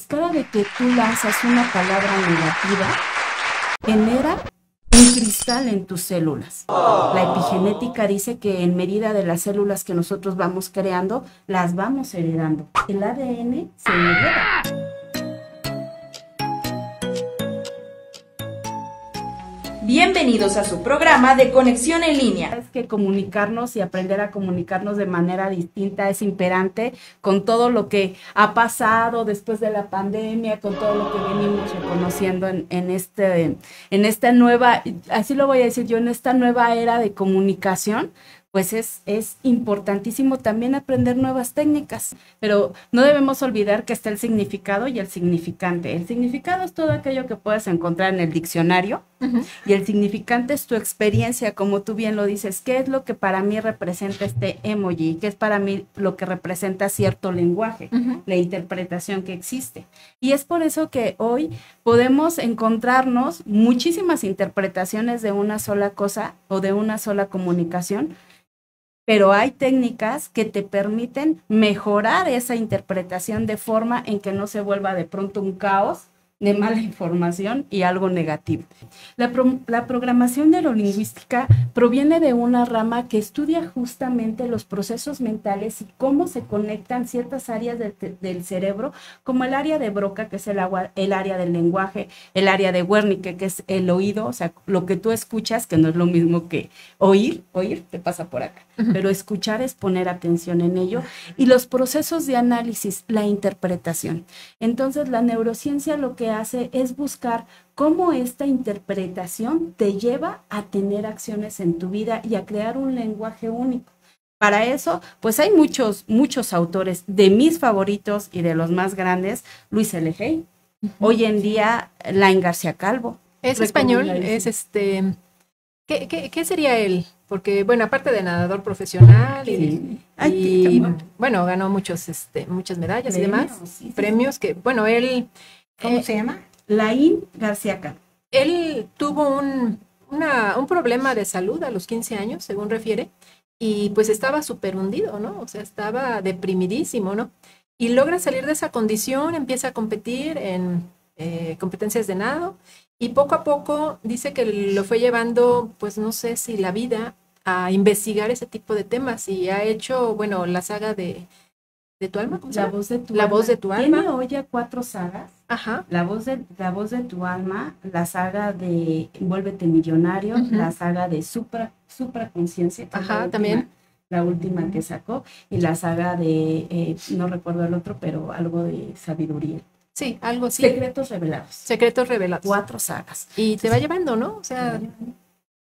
Cada vez que tú lanzas una palabra negativa, genera un cristal en tus células. La epigenética dice que en medida de las células que nosotros vamos creando, las vamos heredando. El ADN se hereda. Bienvenidos a su programa de Conexión en Línea. Es que comunicarnos y aprender a comunicarnos de manera distinta es imperante con todo lo que ha pasado después de la pandemia, con todo lo que venimos reconociendo en esta nueva, así lo voy a decir yo, en esta nueva era de comunicación. Pues es importantísimo también aprender nuevas técnicas, pero no debemos olvidar que está el significado y el significante. El significado es todo aquello que puedes encontrar en el diccionario, y el significante es tu experiencia, como tú bien lo dices, qué es lo que para mí representa este emoji, qué es para mí lo que representa cierto lenguaje, la interpretación que existe. Y es por eso que hoy podemos encontrarnos muchísimas interpretaciones de una sola cosa o de una sola comunicación, pero hay técnicas que te permiten mejorar esa interpretación de forma en que no se vuelva de pronto un caos de mala información y algo negativo. La programación neurolingüística proviene de una rama que estudia justamente los procesos mentales y cómo se conectan ciertas áreas del cerebro, como el área de Broca, que es el área del lenguaje, el área de Wernicke, que es el oído, o sea, lo que tú escuchas, que no es lo mismo que oír te pasa por acá, pero escuchar es poner atención en ello, y los procesos de análisis, la interpretación. Entonces, la neurociencia lo que hace es buscar cómo esta interpretación te lleva a tener acciones en tu vida y a crear un lenguaje único. Para eso, pues hay muchos autores, de mis favoritos y de los más grandes, Luis L. Hay, hoy en día Lain García Calvo. Es español, es ¿qué sería él? Porque, bueno, aparte de nadador profesional y bueno, ganó muchas medallas y demás, premios que, bueno, él... ¿Cómo se llama? Lain García Calvo. Él tuvo un problema de salud a los 15 años, según refiere, y pues estaba súper hundido, ¿no? O sea, estaba deprimidísimo, ¿no? Y logra salir de esa condición, empieza a competir en competencias de nado, y poco a poco dice que lo fue llevando, pues no sé si la vida, a investigar ese tipo de temas, y ha hecho, bueno, la saga de tu alma, ¿cómo se llama? La voz de tu alma. Tiene hoy ya 4 sagas. Ajá. La voz de tu alma, la saga de Vuélvete Millonario, la saga de Supraconciencia, también. La última que sacó, y la saga de, no recuerdo el otro, pero algo de sabiduría. Sí, algo así. Secretos Revelados. 4 sagas. Y te va llevando, ¿no? O sea...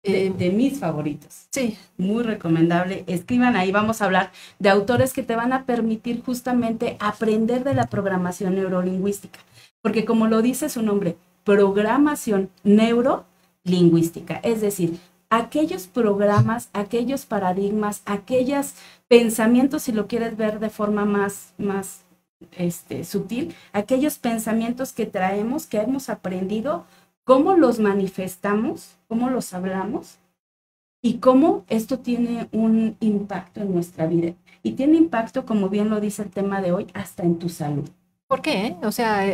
De mis favoritos. Sí. Muy recomendable. Escriban ahí, vamos a hablar de autores que te van a permitir justamente aprender de la programación neurolingüística. Porque como lo dice su nombre, programación neurolingüística. Es decir, aquellos programas, aquellos paradigmas, aquellos pensamientos, si lo quieres ver de forma más sutil, aquellos pensamientos que traemos, que hemos aprendido, cómo los manifestamos, cómo los hablamos y cómo esto tiene un impacto en nuestra vida. Y tiene impacto, como bien lo dice el tema de hoy, hasta en tu salud. ¿Por qué? O sea,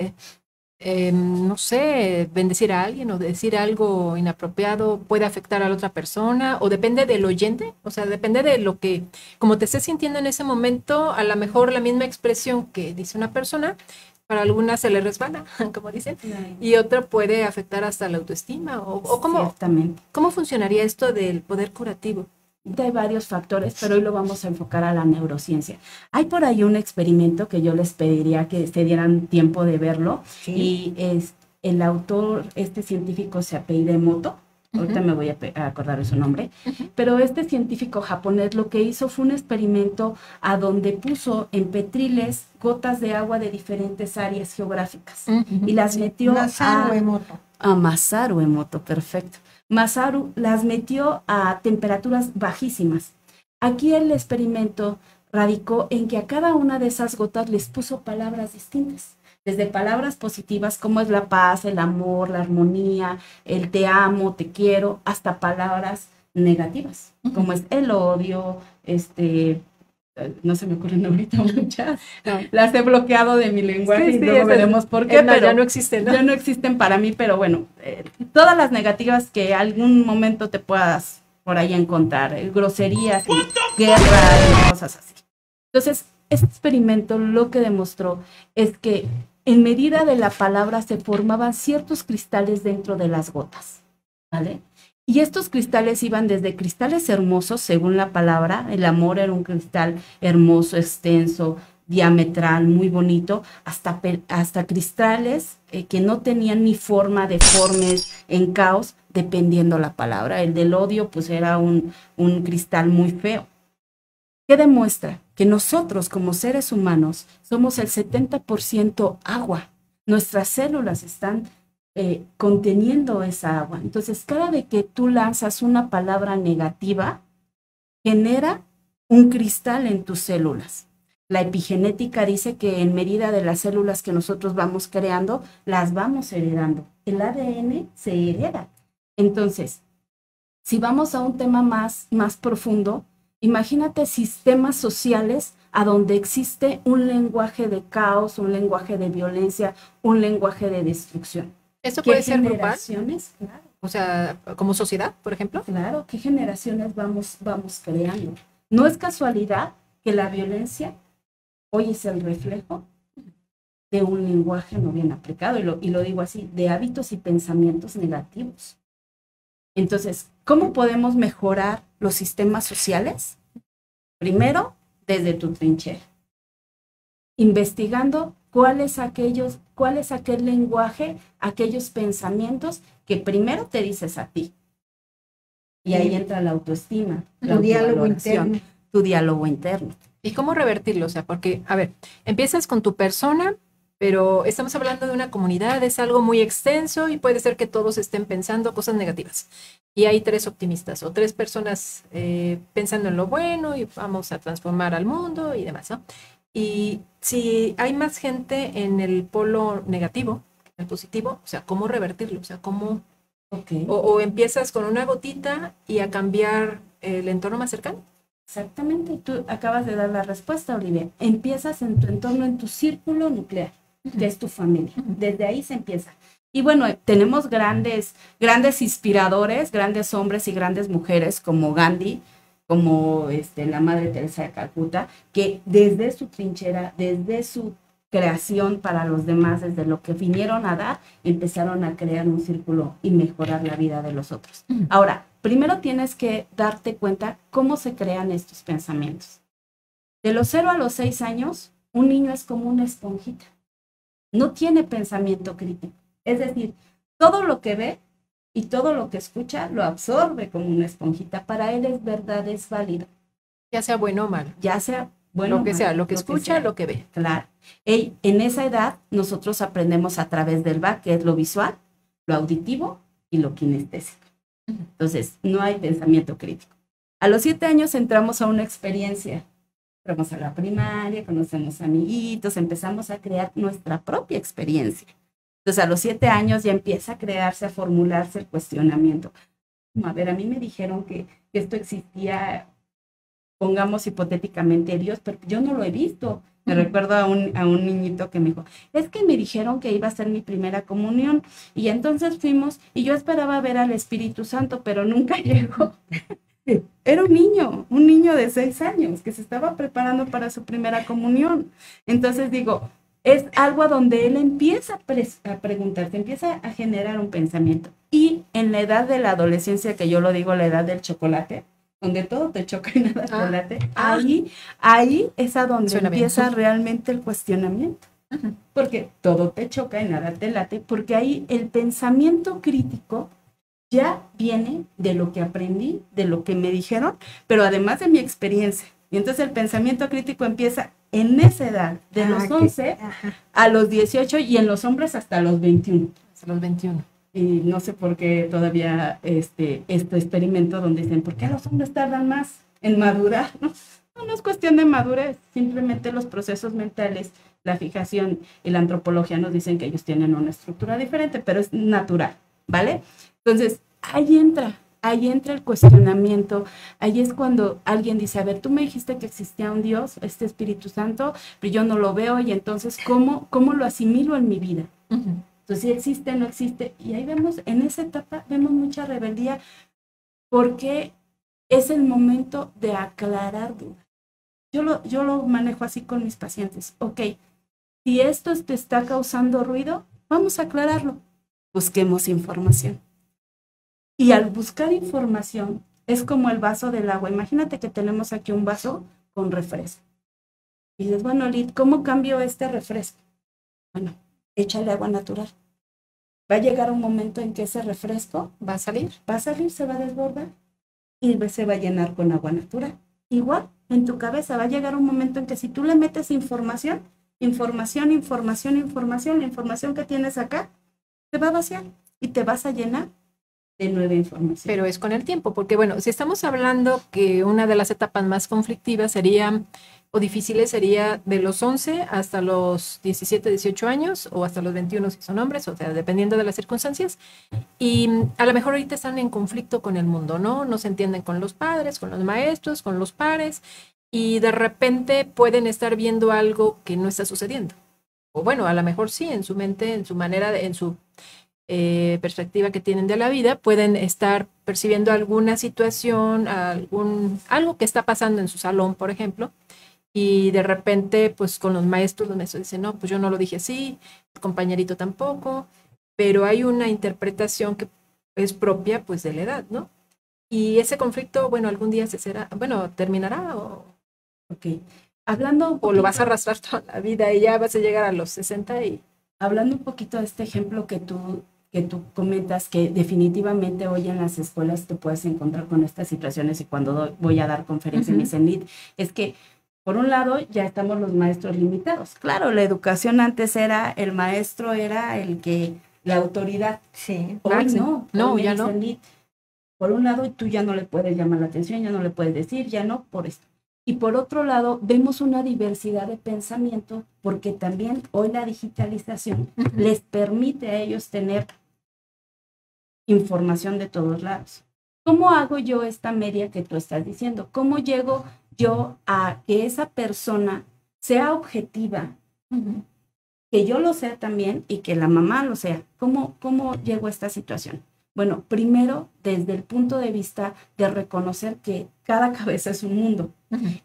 no sé, bendecir a alguien o decir algo inapropiado puede afectar a la otra persona, o depende del oyente, o sea, depende de lo que, como te estés sintiendo en ese momento, a lo mejor la misma expresión que dice una persona, para algunas se le resbala, como dicen, y otra puede afectar hasta la autoestima. O ¿cómo funcionaría esto del poder curativo? Hay varios factores, pero hoy lo vamos a enfocar a la neurociencia. Hay por ahí un experimento que yo les pediría que se dieran tiempo de verlo, y es el autor, científico se apellida Emoto. Ahorita me voy a acordar de su nombre, pero este científico japonés lo que hizo fue un experimento a donde puso en petriles gotas de agua de diferentes áreas geográficas y las metió a Masaru Emoto, perfecto. Masaru las metió a temperaturas bajísimas. Aquí el experimento radicó en que a cada una de esas gotas les puso palabras distintas. Desde palabras positivas como es la paz, el amor, la armonía, el te amo, te quiero, hasta palabras negativas, como es el odio, no se me ocurren ahorita muchas, las he bloqueado de mi lenguaje y luego veremos por qué, pero ya no existen, ¿no? Ya no existen para mí, pero bueno, todas las negativas que algún momento te puedas por ahí encontrar, groserías, y guerra y cosas así. Entonces, este experimento lo que demostró es que en medida de la palabra se formaban ciertos cristales dentro de las gotas, ¿vale? Y estos cristales iban desde cristales hermosos, según la palabra, el amor era un cristal hermoso, extenso, diametral, muy bonito, hasta cristales que no tenían ni forma, deformes, en caos, dependiendo la palabra. El del odio, pues era un cristal muy feo. ¿Qué demuestra? Que nosotros como seres humanos somos el 70% agua. Nuestras células están conteniendo esa agua. Entonces, cada vez que tú lanzas una palabra negativa, genera un cristal en tus células. La epigenética dice que en medida de las células que nosotros vamos creando, las vamos heredando. El ADN se hereda. Entonces, si vamos a un tema más profundo, imagínate sistemas sociales a donde existe un lenguaje de caos, un lenguaje de violencia, un lenguaje de destrucción. ¿Esto puede ser grupal? Generaciones, claro. O sea, como sociedad, por ejemplo. Claro, ¿qué generaciones vamos creando? No es casualidad que la violencia hoy es el reflejo de un lenguaje no bien aplicado, y lo digo así, de hábitos y pensamientos negativos. Entonces, ¿cómo podemos mejorar los sistemas sociales? Primero, desde tu trinchera, investigando cuál es aquel lenguaje, aquellos pensamientos que primero te dices a ti. Y ahí entra la autoestima, tu diálogo interno. Tu diálogo interno. ¿Y cómo revertirlo? O sea, porque, a ver, empiezas con tu persona, pero estamos hablando de una comunidad, es algo muy extenso y puede ser que todos estén pensando cosas negativas. Y hay 3 optimistas o 3 personas pensando en lo bueno y vamos a transformar al mundo y demás, ¿no? Y si hay más gente en el polo negativo, el positivo, o sea, ¿cómo revertirlo? O sea, ¿cómo? Okay. O empiezas con una gotita y a cambiar el entorno más cercano. Exactamente, tú acabas de dar la respuesta, Olivia. Empiezas en tu entorno, en tu círculo nuclear, que es tu familia. Desde ahí se empieza. Y bueno, tenemos grandes inspiradores, grandes hombres y grandes mujeres como Gandhi, como la Madre Teresa de Calcuta, que desde su trinchera, desde su creación para los demás, desde lo que vinieron a dar, empezaron a crear un círculo y mejorar la vida de los otros. Ahora, primero tienes que darte cuenta cómo se crean estos pensamientos. De los 0 a los 6 años, un niño es como una esponjita. No tiene pensamiento crítico. Es decir, todo lo que ve y todo lo que escucha lo absorbe como una esponjita. Para él es verdad, es válido. Ya sea bueno o malo. Ya sea bueno lo que sea, lo que escucha, lo que ve. Claro. En esa edad nosotros aprendemos a través del VAC, que es lo visual, lo auditivo y lo kinestésico. Entonces, no hay pensamiento crítico. A los 7 años entramos a una experiencia. Entramos a la primaria, conocemos amiguitos, empezamos a crear nuestra propia experiencia. Entonces, a los 7 años ya empieza a crearse, a formularse el cuestionamiento. A ver, a mí me dijeron que esto existía, pongamos hipotéticamente Dios, pero yo no lo he visto. Me recuerdo a un niñito que me dijo, es que me dijeron que iba a ser mi primera comunión, y entonces fuimos, y yo esperaba ver al Espíritu Santo, pero nunca llegó. Era un niño de 6 años, que se estaba preparando para su primera comunión. Entonces digo, es algo a donde él empieza a preguntarse, empieza a generar un pensamiento. Y en la edad de la adolescencia, que yo lo digo, la edad del chocolate, donde todo te choca y nada te late, ahí es a donde empieza realmente el cuestionamiento. Porque todo te choca y nada te late, porque ahí el pensamiento crítico ya viene de lo que aprendí, de lo que me dijeron, pero además de mi experiencia. Y entonces el pensamiento crítico empieza en esa edad, de los 11 a los 18, y en los hombres hasta los 21. Hasta los 21. Y no sé por qué todavía este experimento donde dicen, ¿por qué los hombres tardan más en madurar? No es cuestión de madurez, simplemente los procesos mentales, la fijación y la antropología nos dicen que ellos tienen una estructura diferente, pero es natural, ¿vale? Entonces, ahí entra ahí entra el cuestionamiento, ahí es cuando alguien dice, a ver, tú me dijiste que existía un Dios, este Espíritu Santo, pero yo no lo veo, y entonces, ¿cómo lo asimilo en mi vida? Entonces, si existe, no existe, y ahí vemos, en esa etapa, vemos mucha rebeldía, porque es el momento de aclarar dudas. Yo lo manejo así con mis pacientes. Ok, si esto te está causando ruido, vamos a aclararlo. Busquemos información. Y al buscar información, es como el vaso del agua. Imagínate que tenemos aquí un vaso con refresco. Y dices, bueno, Lid, ¿cómo cambio este refresco? Bueno, échale agua natural. Va a llegar un momento en que ese refresco ¿Va a salir? va a salir, se va a desbordar y se va a llenar con agua natural. Igual, en tu cabeza va a llegar un momento en que si tú le metes información que tienes acá, se va a vaciar y te vas a llenar de nueva información. Pero es con el tiempo, porque bueno, si estamos hablando que una de las etapas más conflictivas sería, o difíciles sería de los 11 hasta los 17, 18 años, o hasta los 21 si son hombres, o sea, dependiendo de las circunstancias, y a lo mejor ahorita están en conflicto con el mundo, ¿no? No se entienden con los padres, con los maestros, con los pares, y de repente pueden estar viendo algo que no está sucediendo. O bueno, a lo mejor sí, en su mente, en su manera, en su perspectiva que tienen de la vida, pueden estar percibiendo alguna situación, algo que está pasando en su salón, por ejemplo, y de repente, pues con los maestros dicen, no, pues yo no lo dije así, el compañerito tampoco, pero hay una interpretación que es propia, pues, de la edad, ¿no? Y ese conflicto, bueno, algún día terminará, Ok. Hablando o lo vas a arrastrar toda la vida y ya vas a llegar a los 60 y... Hablando un poquito de este ejemplo que tú comentas, que definitivamente hoy en las escuelas te puedes encontrar con estas situaciones, y cuando voy a dar conferencia en mi CENIT, es que por un lado ya estamos los maestros limitados. Claro, la educación antes el maestro era la autoridad. Sí. Hoy no. No, ya no. CENIT, por un lado, tú ya no le puedes llamar la atención, ya no le puedes decir, ya no, por esto. Y por otro lado, vemos una diversidad de pensamiento, porque también hoy la digitalización les permite a ellos tener información de todos lados. ¿Cómo hago yo esta media que tú estás diciendo? ¿Cómo llego yo a que esa persona sea objetiva, que yo lo sea también y que la mamá lo sea? ¿Cómo llego a esta situación? Bueno, primero, desde el punto de vista de reconocer que cada cabeza es un mundo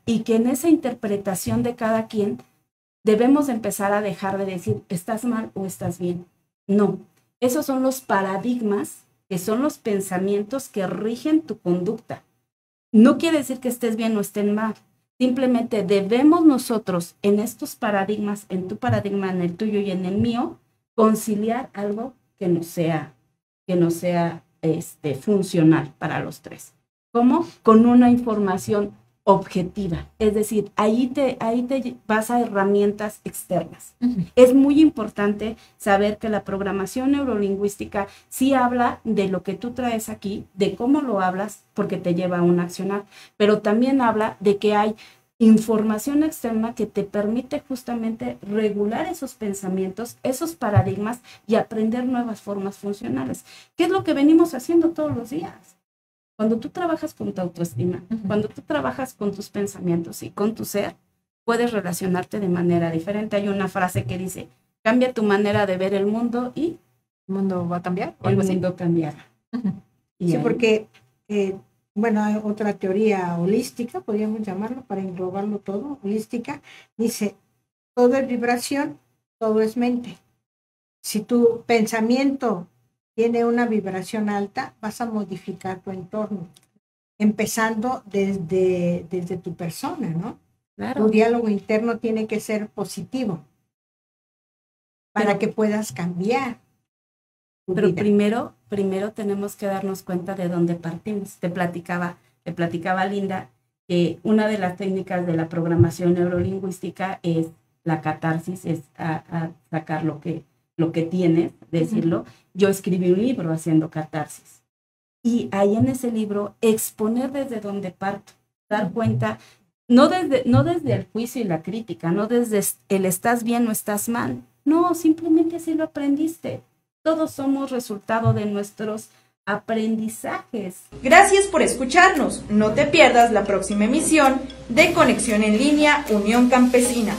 y que en esa interpretación de cada quien debemos empezar a dejar de decir, estás mal o estás bien. No, esos son los paradigmas, que son los pensamientos que rigen tu conducta. No quiere decir que estés bien o estén mal. Simplemente debemos nosotros en estos paradigmas, en tu paradigma, en el tuyo y en el mío, conciliar algo que no sea funcional para los tres. ¿Cómo? Con una información objetiva. Es decir, ahí te vas a herramientas externas. Es muy importante saber que la programación neurolingüística sí habla de lo que tú traes aquí, de cómo lo hablas, porque te lleva a un accionar, pero también habla de que hay información externa que te permite justamente regular esos pensamientos, esos paradigmas y aprender nuevas formas funcionales. ¿Qué es lo que venimos haciendo todos los días? Cuando tú trabajas con tu autoestima, cuando tú trabajas con tus pensamientos y con tu ser, puedes relacionarte de manera diferente. Hay una frase que dice, cambia tu manera de ver el mundo y el mundo va a cambiar. El mundo cambiará. Sí, porque, bueno, hay otra teoría holística, podríamos llamarlo, para englobarlo todo, holística, dice, todo es vibración, todo es mente. Si tu pensamiento tiene una vibración alta, vas a modificar tu entorno, empezando desde tu persona, ¿no? Claro. Tu diálogo interno tiene que ser positivo para que puedas cambiar. Pero primero tenemos que darnos cuenta de dónde partimos. Te platicaba Linda que una de las técnicas de la programación neurolingüística es la catarsis, es a sacar lo que tienes, decirlo. Yo escribí un libro haciendo catarsis. Y ahí en ese libro exponer desde dónde parto, dar cuenta, no desde el juicio y la crítica, no desde el estás bien o estás mal. No, simplemente así lo aprendiste. Todos somos resultado de nuestros aprendizajes. Gracias por escucharnos. No te pierdas la próxima emisión de Conexión en Línea Unión Campesina.